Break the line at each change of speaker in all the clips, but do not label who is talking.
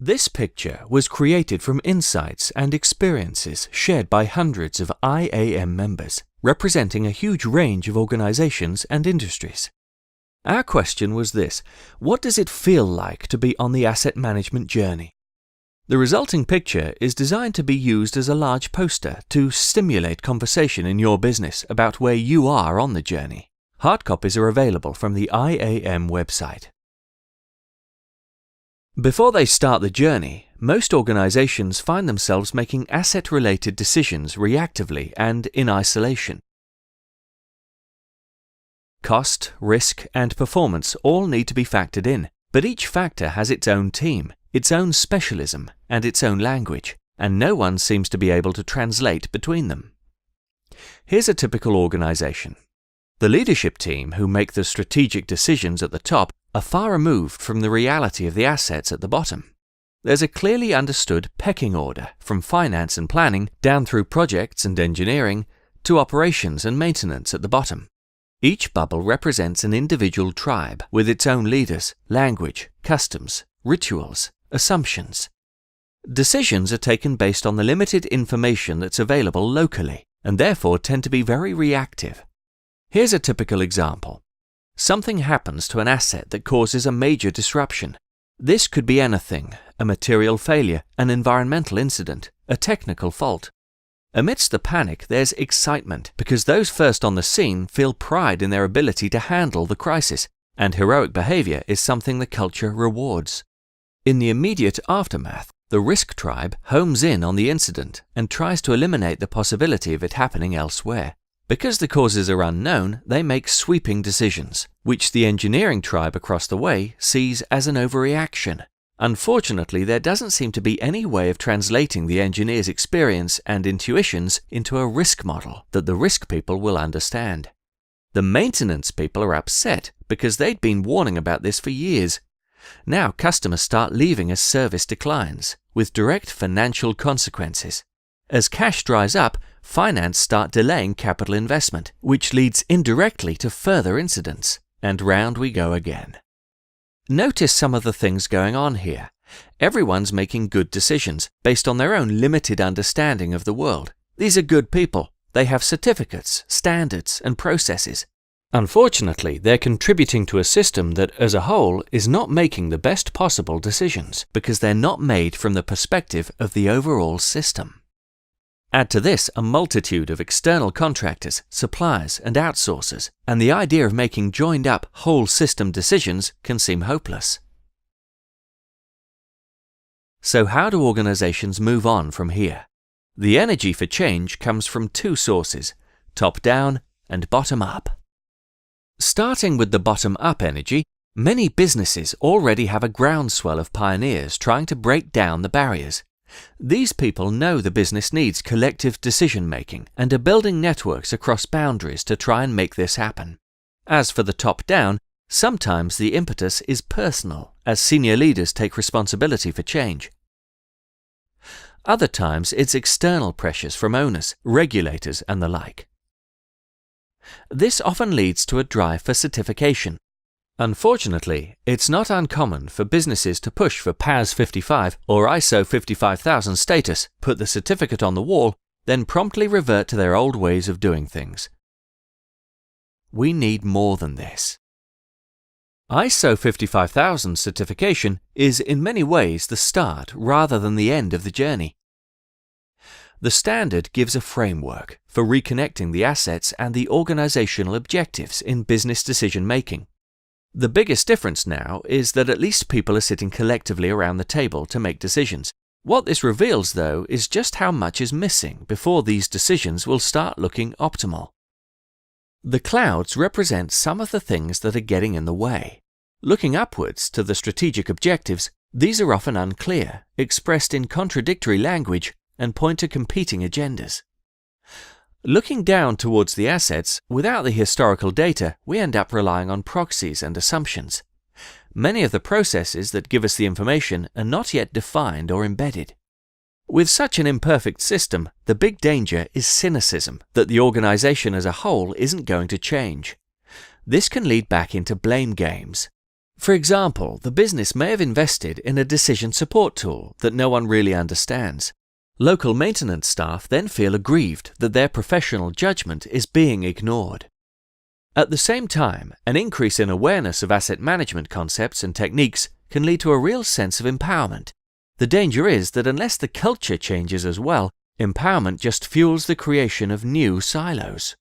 This picture was created from insights and experiences shared by hundreds of IAM members, representing a huge range of organizations and industries. Our question was this: what does it feel like to be on the asset management journey? The resulting picture is designed to be used as a large poster to stimulate conversation in your business about where you are on the journey. Hard copies are available from the IAM website. Before they start the journey, most organizations find themselves making asset-related decisions reactively and in isolation. Cost, risk, and performance all need to be factored in, but each factor has its own team, its own specialism, and its own language, and no one seems to be able to translate between them. Here's a typical organization. The leadership team, who make the strategic decisions at the top, are far removed from the reality of the assets at the bottom. There's a clearly understood pecking order from finance and planning down through projects and engineering to operations and maintenance at the bottom. Each bubble represents an individual tribe with its own leaders, language, customs, rituals, assumptions. Decisions are taken based on the limited information that's available locally and therefore tend to be very reactive. Here's a typical example. Something happens to an asset that causes a major disruption. This could be anything: a material failure, an environmental incident, a technical fault. Amidst the panic, there's excitement because those first on the scene feel pride in their ability to handle the crisis, and heroic behavior is something the culture rewards. In the immediate aftermath, the risk tribe homes in on the incident and tries to eliminate the possibility of it happening elsewhere. Because the causes are unknown, they make sweeping decisions, which the engineering tribe across the way sees as an overreaction. Unfortunately, there doesn't seem to be any way of translating the engineer's experience and intuitions into a risk model that the risk people will understand. The maintenance people are upset because they'd been warning about this for years. Now customers start leaving as service declines, with direct financial consequences. As cash dries up, finance start delaying capital investment, which leads indirectly to further incidents, and round we go again. Notice some of the things going on here. Everyone's making good decisions based on their own limited understanding of the world. These are good people. They have certificates, standards, and processes. Unfortunately, they're contributing to a system that, as a whole, is not making the best possible decisions because they're not made from the perspective of the overall system. Add to this a multitude of external contractors, suppliers, and outsourcers, and the idea of making joined-up whole system decisions can seem hopeless. So how do organizations move on from here? The energy for change comes from two sources: top-down and bottom-up. Starting with the bottom-up energy, many businesses already have a groundswell of pioneers trying to break down the barriers. These people know the business needs collective decision-making and are building networks across boundaries to try and make this happen. As for the top-down, sometimes the impetus is personal, as senior leaders take responsibility for change. Other times it's external pressures from owners, regulators, and the like. This often leads to a drive for certification. Unfortunately, it's not uncommon for businesses to push for PAS 55 or ISO 55000 status, put the certificate on the wall, then promptly revert to their old ways of doing things. We need more than this. ISO 55000 certification is in many ways the start rather than the end of the journey. The standard gives a framework for reconnecting the assets and the organizational objectives in business decision-making. The biggest difference now is that at least people are sitting collectively around the table to make decisions. What this reveals, though, is just how much is missing before these decisions will start looking optimal. The clouds represent some of the things that are getting in the way. Looking upwards to the strategic objectives, these are often unclear, expressed in contradictory language, and point to competing agendas. Looking down towards the assets, without the historical data, we end up relying on proxies and assumptions. Many of the processes that give us the information are not yet defined or embedded. With such an imperfect system, the big danger is cynicism that the organization as a whole isn't going to change. This can lead back into blame games. For example, the business may have invested in a decision support tool that no one really understands. Local maintenance staff then feel aggrieved that their professional judgment is being ignored. At the same time, an increase in awareness of asset management concepts and techniques can lead to a real sense of empowerment. The danger is that unless the culture changes as well, empowerment just fuels the creation of new silos.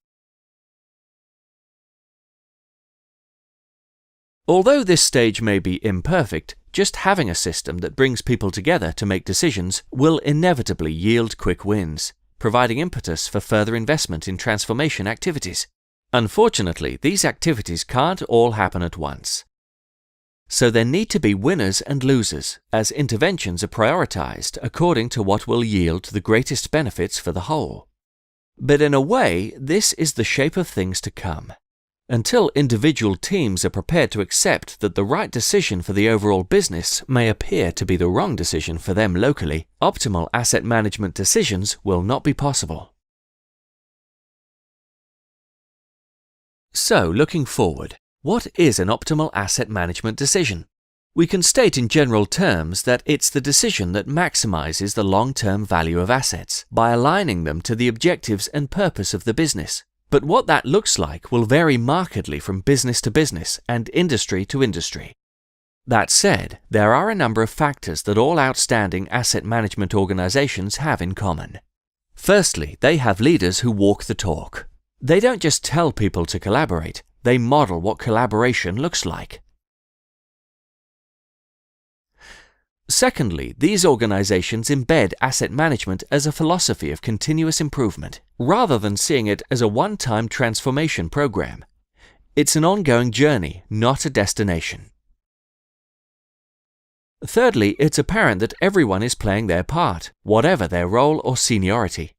Although this stage may be imperfect, just having a system that brings people together to make decisions will inevitably yield quick wins, providing impetus for further investment in transformation activities. Unfortunately, these activities can't all happen at once. So there need to be winners and losers, as interventions are prioritized according to what will yield the greatest benefits for the whole. But in a way, this is the shape of things to come. Until individual teams are prepared to accept that the right decision for the overall business may appear to be the wrong decision for them locally, optimal asset management decisions will not be possible. So, looking forward, what is an optimal asset management decision? We can state in general terms that it's the decision that maximizes the long-term value of assets by aligning them to the objectives and purpose of the business. But what that looks like will vary markedly from business to business and industry to industry. That said, there are a number of factors that all outstanding asset management organizations have in common. Firstly, they have leaders who walk the talk. They don't just tell people to collaborate, they model what collaboration looks like. Secondly, these organizations embed asset management as a philosophy of continuous improvement, rather than seeing it as a one-time transformation program. It's an ongoing journey, not a destination. Thirdly, it's apparent that everyone is playing their part, whatever their role or seniority.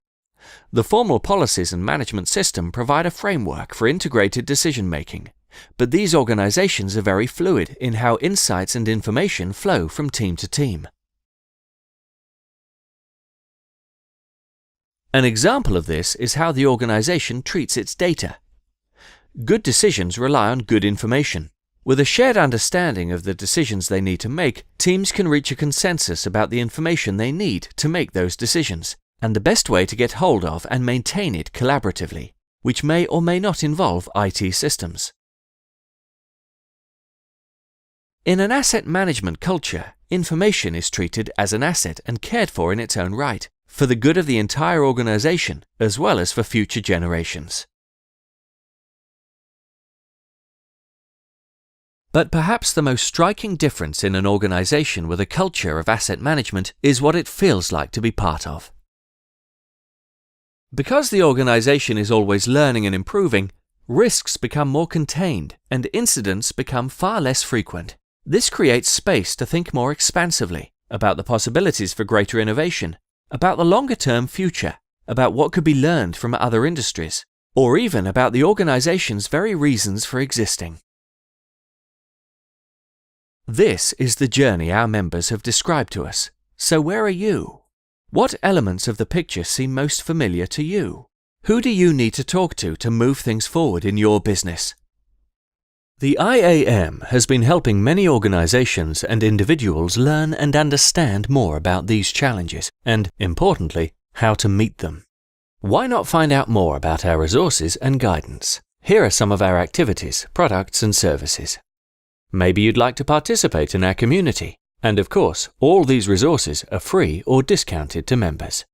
The formal policies and management system provide a framework for integrated decision-making, but these organizations are very fluid in how insights and information flow from team to team. An example of this is how the organization treats its data. Good decisions rely on good information. With a shared understanding of the decisions they need to make, teams can reach a consensus about the information they need to make those decisions, and the best way to get hold of and maintain it collaboratively, which may or may not involve IT systems. In an asset management culture, information is treated as an asset and cared for in its own right, for the good of the entire organization, as well as for future generations. But perhaps the most striking difference in an organization with a culture of asset management is what it feels like to be part of. Because the organization is always learning and improving, risks become more contained and incidents become far less frequent. This creates space to think more expansively about the possibilities for greater innovation, about the longer-term future, about what could be learned from other industries, or even about the organization's very reasons for existing. This is the journey our members have described to us. So where are you? What elements of the picture seem most familiar to you? Who do you need to talk to move things forward in your business? The IAM has been helping many organizations and individuals learn and understand more about these challenges and, importantly, how to meet them. Why not find out more about our resources and guidance? Here are some of our activities, products and services. Maybe you'd like to participate in our community. And of course, all these resources are free or discounted to members.